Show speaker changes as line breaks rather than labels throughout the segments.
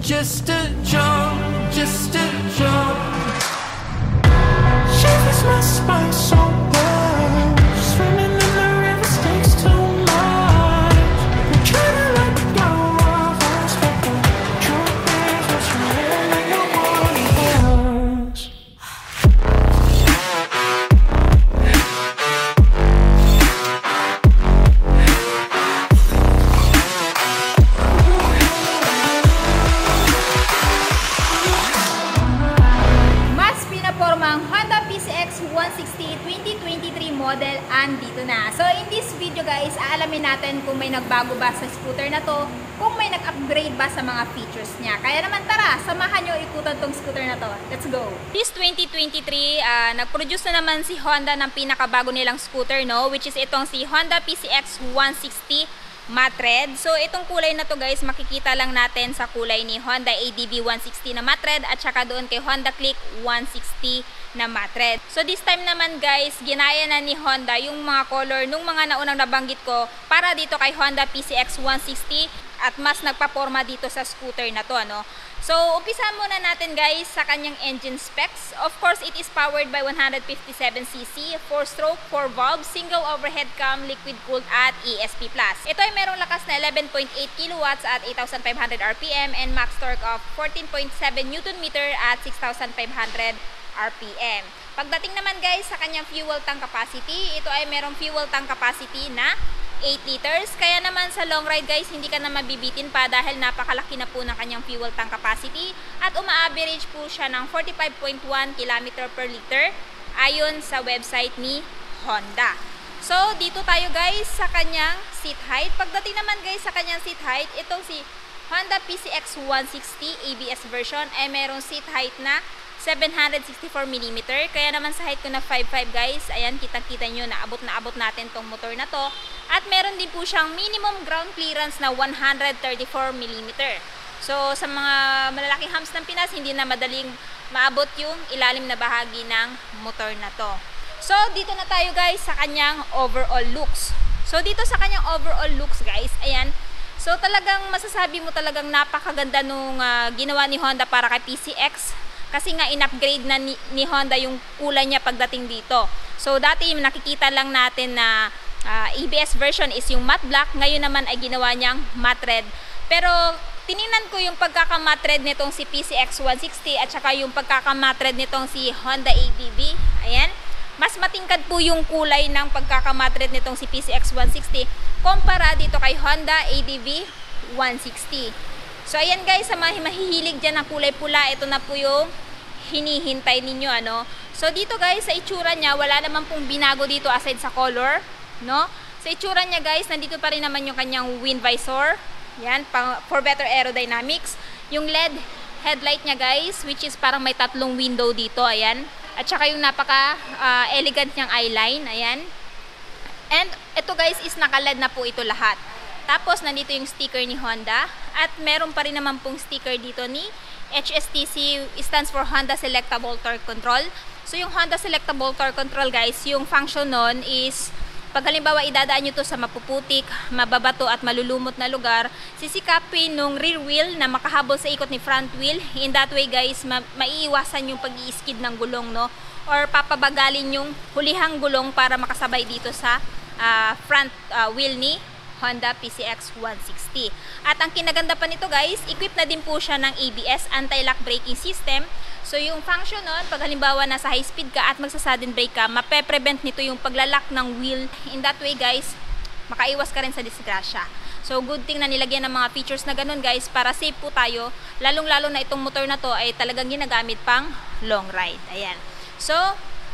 just a jump, just a jump. Shivers my spine so bad. Swimming in the river takes too much. I'm trying to let go of us, but the truth is what's really no one else.
Ang Honda PCX 160 2023 model andito na. So in this video guys, aalamin natin kung may nagbago ba sa scooter na to, kung may nag-upgrade ba sa mga features niya. Kaya naman tara, samahan nyo ikutan tong scooter na to. Let's go! This 2023, nag-produce na naman si Honda ng pinakabago nilang scooter, no? Which is itong si Honda PCX 160 matte red. So itong kulay na to guys, makikita lang natin sa kulay ni Honda ADV 160 na matte red at saka doon kay Honda Click 160 na matte red. So this time naman guys, ginaya na ni Honda yung mga color nung mga naunang nabanggit ko para dito kay Honda PCX 160 at mas nagpaporma dito sa scooter na to, ano. So umpisahan muna natin guys sa kanyang engine specs. Of course, it is powered by 157cc, 4-stroke, 4-valve, single overhead cam, liquid cooled at ESP+. Ito ay merong lakas na 11.8 kilowatts at 8,500 RPM and max torque of 14.7 Nm at 6,500 RPM. Pagdating naman guys sa kanyang fuel tank capacity, ito ay merong fuel tank capacity na 8 liters. Kaya naman sa long ride guys, hindi ka na mabibitin pa dahil napakalaki na po ng kanyang fuel tank capacity at uma-average po siya ng 45.1 km per liter ayon sa website ni Honda. So dito tayo guys sa kanyang seat height. Pagdating naman guys sa kanyang seat height, itong si Honda PCX 160 ABS version ay merong seat height na 764mm. Kaya naman sa height ko na 5'5 guys, ayan, kitang-kita nyo na abot natin tong motor na to. At meron din po siyang minimum ground clearance na 134mm. So sa mga malalaking hams ng Pinas, hindi na madaling maabot yung ilalim na bahagi ng motor na to. So dito na tayo guys sa kanyang overall looks. So dito sa kanyang overall looks guys, ayan. So talagang masasabi mo talagang napakaganda nung ginawa ni Honda para kay PCX. Kasi nga in-upgrade na ni Honda yung kulay niya pagdating dito. So dati nakikita lang natin na ABS version is yung matte black, ngayon naman ay ginawa niyang matte red. Pero tiningnan ko yung pagkaka-matte red nitong si PCX 160 at saka yung pagkaka-matte red nitong si Honda ADV. Ayan. Mas matingkad po yung kulay ng pagkaka-matte red nitong si PCX 160 kumpara dito kay Honda ADV 160. So ayan guys, sa mga mahihilig dyan ng kulay pula, ito na po yung hinihintay ninyo, ano. So dito guys, sa itsura niya, wala naman pong binago dito aside sa color, no. Sa itsura niya guys, nandito pa rin naman yung kanyang wind visor. Yan, for better aerodynamics. Yung LED headlight niya guys, which is parang may tatlong window dito, ayan. At saka yung napaka elegant niyang eyeline, ayan. And ito guys is naka-LED na po ito lahat. Tapos nandito yung sticker ni Honda at meron pa rin naman pong sticker dito ni HSTC, stands for Honda Selectable Torque Control. So yung Honda Selectable Torque Control guys, yung function nun is pag halimbawa idadaan nyo to sa mapuputik, mababato at malulumot na lugar, sisikapin nung rear wheel na makahabol sa ikot ni front wheel. In that way guys, maiiwasan yung pag-i-skid ng gulong, no? Or papabagalin yung hulihang gulong para makasabay dito sa front wheel ni Honda PCX 160. At ang kinaganda pa nito guys, equipped na din po siya ng ABS, anti-lock braking system. So yung function nun, pag halimbawa nasa high speed ka at magsa-sudden brake ka, mape-prevent nito yung paglalak ng wheel. In that way guys, makaiwas ka rin sa disgrasya. So good thing na nilagyan ng mga features na ganun guys para safe po tayo. Lalong-lalo na itong motor na to ay talagang ginagamit pang long ride. Ayan. So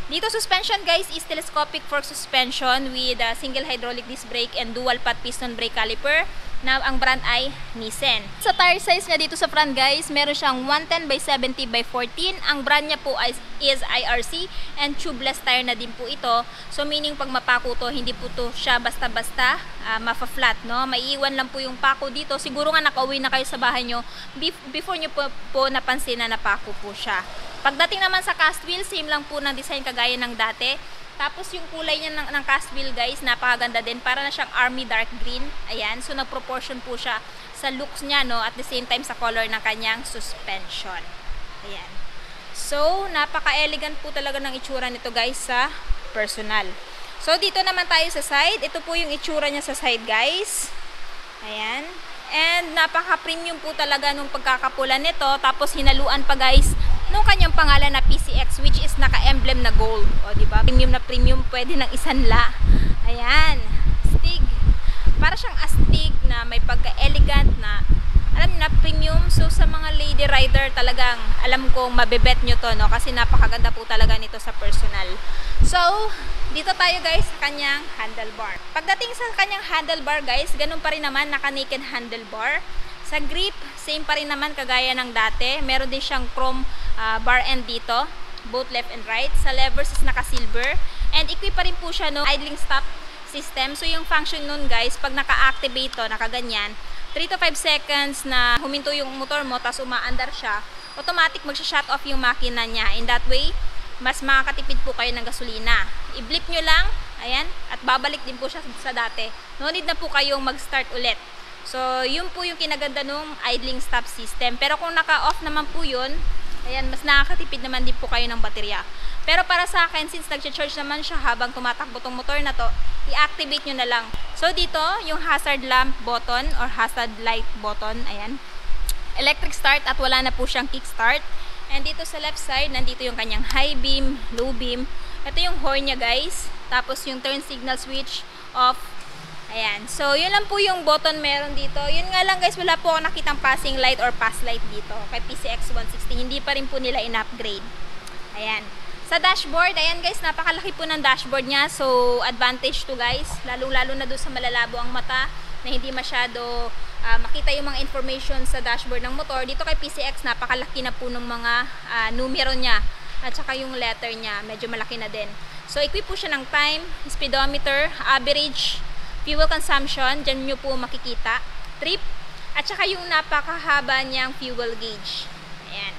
dito suspension guys is telescopic fork suspension with single hydraulic disc brake and dual path piston brake caliper na ang brand ay Nissan. Sa tire size niya dito sa front guys, meron siyang 110 by 70 by 14. Ang brand niya po is IRC and tubeless tire na din po ito. So meaning pag mapako to, hindi po to siya basta-basta mafa-flat, no? Maiiwan lang po yung pako dito. Siguro nga nakauwi na kayo sa bahay nyo before nyo po napansin na napako po siya. Pagdating naman sa cast wheel, same lang po ng design kagaya ng dati. Tapos yung kulay niya ng cast wheel guys, napakaganda din. Para na siyang army dark green. Ayan. So nag-proportion po siya sa looks niya, no? At the same time sa color ng kanyang suspension. Ayan. So napaka-elegant po talaga ng itsura nito guys sa personal. So dito naman tayo sa side. Ito po yung itsura niya sa side guys. Ayan. And napaka-premium po talaga nung pagkakapula nito. Tapos hinaluan pa guys nung kanyang pangalan na PCX, which is naka-emblem na gold. O, diba? Premium na premium, pwede ng isanla. Ayan. Astig. Para siyang astig na may pagka-elegant na, alam niyo na, premium. So, sa mga lady rider, talagang alam kong mabebet nyo to, no? Kasi napakaganda po talaga nito sa personal. So, dito tayo guys sa kanyang handlebar. Pagdating sa kanyang handlebar guys, ganun pa rin naman, naka-naked handlebar. Sa grip, same pa rin naman kagaya ng dati. Meron din siyang chrome bar end dito, both left and right. Sa levers is naka-silver. And equip pa rin po siya no idling stop system. So yung function nun guys, pag naka-activate to, nakaganyan, 3 to 5 seconds na huminto yung motor mo, tapos umaandar siya, automatic magsha-shut off yung makina niya. In that way, mas makakatipid po kayo ng gasolina. I-blip nyo lang, ayan, at babalik din po siya sa dati. No need na po kayong mag-start ulit. So, yun po yung kinaganda nung idling stop system. Pero kung naka-off naman po yun, ayan, mas nakakatipid naman din po kayo ng baterya. Pero para sa akin, since nag-charge naman siya habang tumatakbo tong motor na to, i-activate nyo na lang. So, dito, yung hazard lamp button or hazard light button, ayan, electric start at wala na po siyang kick start. And dito sa left side, nandito yung kanyang high beam, low beam. Ito yung horn niya guys. Tapos yung turn signal switch, off. Ayan. So, yun lang po yung button meron dito. Yun nga lang guys, wala po ako nakitang passing light or pass light dito. Kay PCX 160, hindi pa rin po nila in-upgrade. Ayan. Sa dashboard, ayan guys, napakalaki po ng dashboard niya. So, advantage to guys. Lalo-lalo na doon sa malalabo ang mata na hindi masyado makita yung mga information sa dashboard ng motor. Dito kay PCX, napakalaki na po ng mga numero niya. At saka yung letter niya, medyo malaki na din. So, equip po siya ng time, speedometer, average, fuel consumption, dyan nyo po makikita, trip, at saka yung napakahaba niyang fuel gauge. Ayan.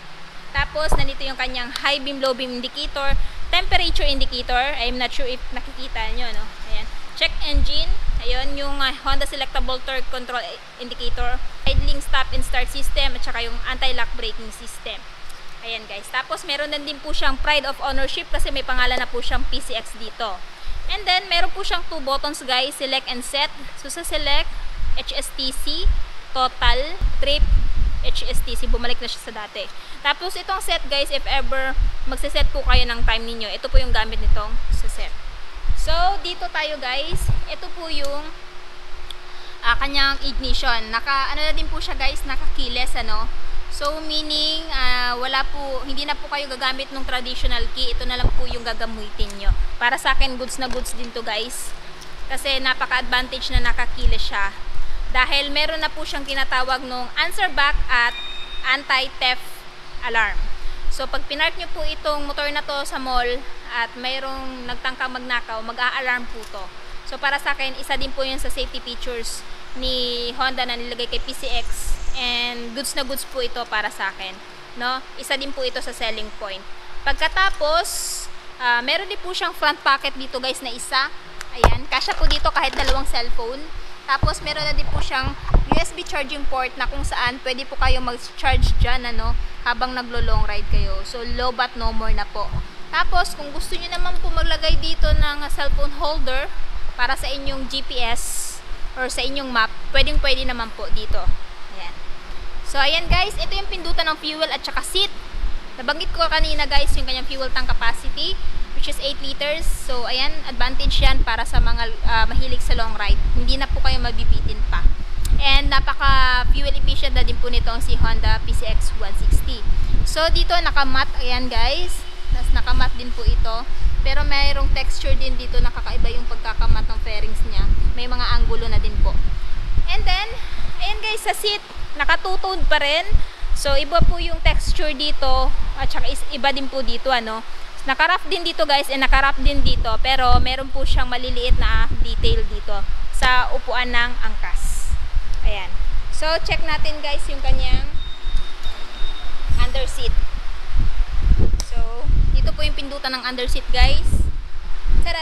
Tapos, nandito yung kanyang high beam, low beam indicator, temperature indicator. I'm not sure if nakikita nyo, no? Ayan. Check engine. Ayun, yung Honda Selectable Torque Control Indicator, idling stop and start system, at saka yung anti-lock braking system. Ayan guys. Tapos, meron na din po siyang pride of ownership kasi may pangalan na po siyang PCX dito. And then, meron po siyang 2 buttons guys, select and set. So, sa select, HSTC, total, trip, HSTC, bumalik na siya sa dati. Tapos, itong set guys, if ever magsiset po kayo ng time ninyo, ito po yung gamit nitong sa set. So, dito tayo guys, ito po yung kanyang ignition. Ano na din po siya guys, nakakeyless, ano. So, meaning, hindi na po kayo gagamit ng traditional key. Ito na lang po yung gagamitin nyo. Para sa akin, goods na goods din to guys. Kasi napaka-advantage na nakakeyless siya. Dahil meron na po siyang tinatawag nung answer back at anti-theft alarm. So, pag pinark nyo po itong motor na to sa mall at mayroong nagtangkang magnakaw, mag-a-alarm po to. So, para sa akin, isa din po yun sa safety features ni Honda na nilagay kay PCX. And goods na goods po ito para sa akin, no? Isa din po ito sa selling point. Pagkatapos, meron din po siyang front pocket dito guys na isa. Ayan, kasya po dito kahit dalawang cellphone. Tapos meron na din po siyang USB charging port na kung saan pwede po kayo mag-charge dyan, ano, habang naglo-long ride kayo. So low but no more na po. Tapos kung gusto niyo naman po maglagay dito ng cellphone holder para sa inyong GPS or sa inyong map, pwedeng-pwede naman po dito. Ayan. So, ayan guys, ito yung pindutan ng fuel at saka seat. Nabanggit ko kanina guys yung kanyang fuel tank capacity, which is 8 liters. So, ayan, advantage yan para sa mga mahilig sa long ride. Hindi na po kayo mabibitin pa. And napaka-fuel efficient na din po nito ang si Honda PCX 160. So, dito nakamat, ayan guys. Nakamat din po ito. Pero mayroong texture din dito, nakakaiba yung pagkakamat ng fairings niya. May mga angulo na din po. And then, ayan guys, sa seat, nakatutod pa rin. So, iba po yung texture dito. At saka iba din po dito, ano. Nakarap din dito guys, and nakarap din dito. Pero, meron po siyang maliliit na detail dito sa upuan ng angkas. Ayan. So, check natin guys yung kanyang under seat. So, dito po yung pindutan ng under seat guys. Tada!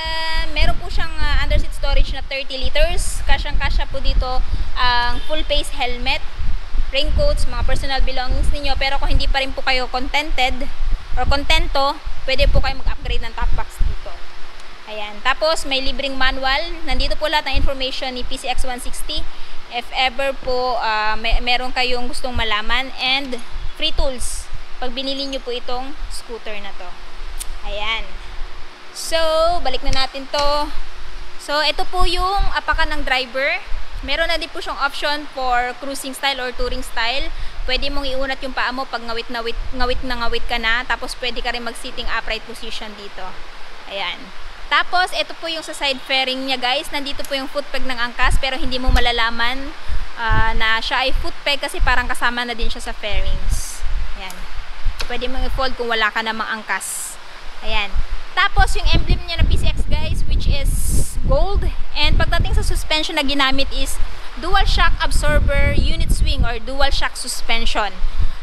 Meron po siyang underseat storage na 30 liters. Kasyang-kasya po dito ang full face helmet, raincoats, mga personal belongings ninyo. Pero kung hindi pa rin po kayo contented or kontento, pwede po kayo mag-upgrade ng top box dito. Ayan. Tapos, may libreng manual. Nandito po lahat ng information ni PCX 160. If ever po meron kayong gustong malaman. And free tools pag binili nyo po itong scooter na to. Ayan. So, balik na natin to. So, ito po yung apakan ng driver. Meron na din po siyang option for cruising style or touring style. Pwede mong iunat yung paa mo pag ngawit na ngawit ka na. Tapos, pwede ka rin mag-sitting upright position dito. Ayan. Tapos, ito po yung sa side fairing niya, guys. Nandito po yung foot peg ng angkas, pero hindi mo malalaman na siya ay foot peg kasi parang kasama na din siya sa fairings. Ayan. Pwede mong i-fold kung wala ka namang angkas. Ayan. Tapos, yung emblem niya na PCX, guys, which is gold. And pagdating sa suspension na ginamit is dual shock absorber unit swing or dual shock suspension.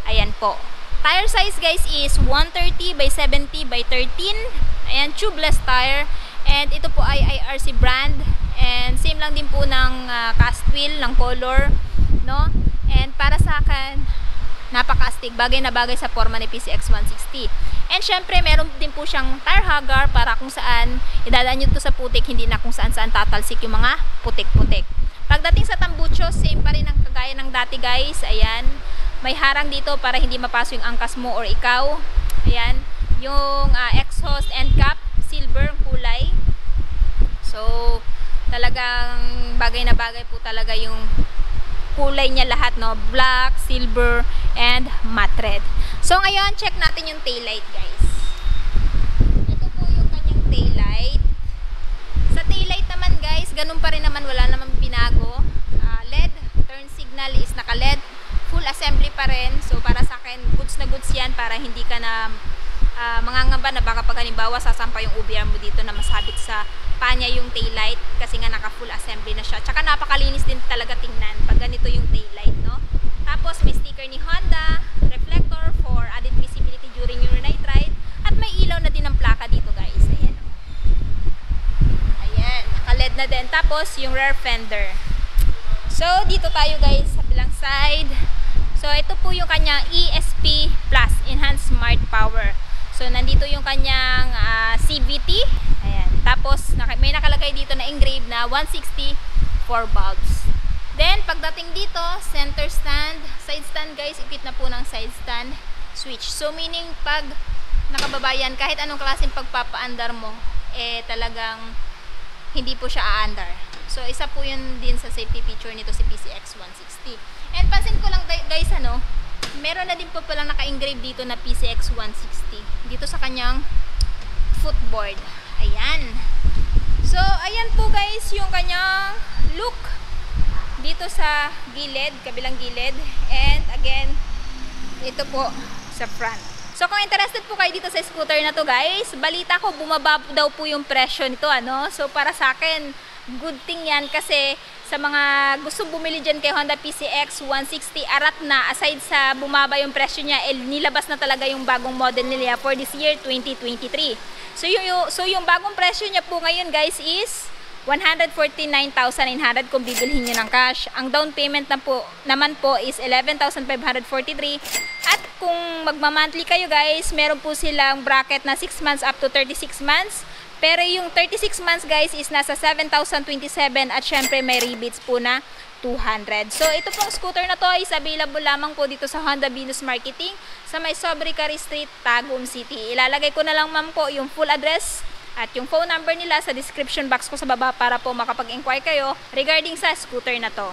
Ayan po. Tire size, guys, is 130 by 70 by 13. Ayan, tubeless tire. And ito po ay IRC brand. And same lang din po ng cast wheel, ng color, no? And para sa akin, napaka-astig. Bagay na bagay sa forma ni PCX 160. And syempre, meron din po siyang tire hugger para kung saan idadaan nyo ito sa putik, hindi na kung saan-saan tatalsik yung mga putik-putik. Pagdating sa tambucho, same pa rin ang kagaya ng dati, guys. Ayan. May harang dito para hindi mapasok yung angkas mo or ikaw. Ayan. Yung exhaust and cap, silver kulay. So, talagang bagay na bagay po talaga yung kulay niya lahat, no? Black, silver, and matte red. So, ngayon, check natin yung taillight, guys. Ito po yung kanyang taillight. Sa taillight naman, guys, ganun pa rin naman, wala namang binago. LED, turn signal is naka-LED. Full assembly pa rin. So, para sa akin, goods na goods yan para hindi ka na mangangamba na baka pag halimbawa sasampa yung OBR mo dito na masabit sa panya yung taillight kasi nga naka full assembly na siya. Tsaka napakalinis din talaga tingnan pag ganito yung taillight, no? Tapos may sticker ni Honda, reflector for added visibility during your night ride, at may ilaw na din ang plaka dito, guys. Ayan. Ayan, naka-LED na din. Tapos yung rear fender. So dito tayo, guys, sa bilang side. So ito po yung kanyang ESP Plus, Enhanced Smart Power. So, nandito yung kanyang CVT. Ayan. Tapos, may nakalagay dito na engrave na 160 4 bulbs. Then, pagdating dito, center stand, side stand, guys, ipit na po ng side stand switch. So, meaning, pag nakababa yan, kahit anong klaseng pagpapaandar mo, talagang hindi po siya aandar. So, isa po yun din sa safety feature nito si PCX 160. And, pansin ko lang, guys, meron na din po palang naka-engrave dito na PCX 160 dito sa kanyang footboard. Ayan. So, ayan po, guys, yung kanyang look dito sa gilid, kabilang gilid. And again, ito po sa front. So, kung interested po kayo dito sa scooter na to, guys, balita ko bumaba daw po yung presyo nito, ano? So, para sa akin, good thing yan kasi sa mga gustong bumili dyan kay Honda PCX 160, arat na, aside sa bumaba yung presyo niya, nilabas na talaga yung bagong model nila for this year 2023. So yung bagong presyo niya po ngayon, guys, is 149,900 kung bibilhin niyo ng cash. Ang down payment naman po is 11,543. At kung magma-monthly kayo, guys, meron po silang bracket na 6 months up to 36 months. Pero yung 36 months, guys, is nasa 7,027 at syempre may rebates po na 200. So, ito pong scooter na to is available lamang po dito sa Honda Venus Marketing sa may Sobricary Street, Tagum City. Ilalagay ko na lang, ma'am, po yung full address at yung phone number nila sa description box ko sa baba para po makapag-inquire kayo regarding sa scooter na to.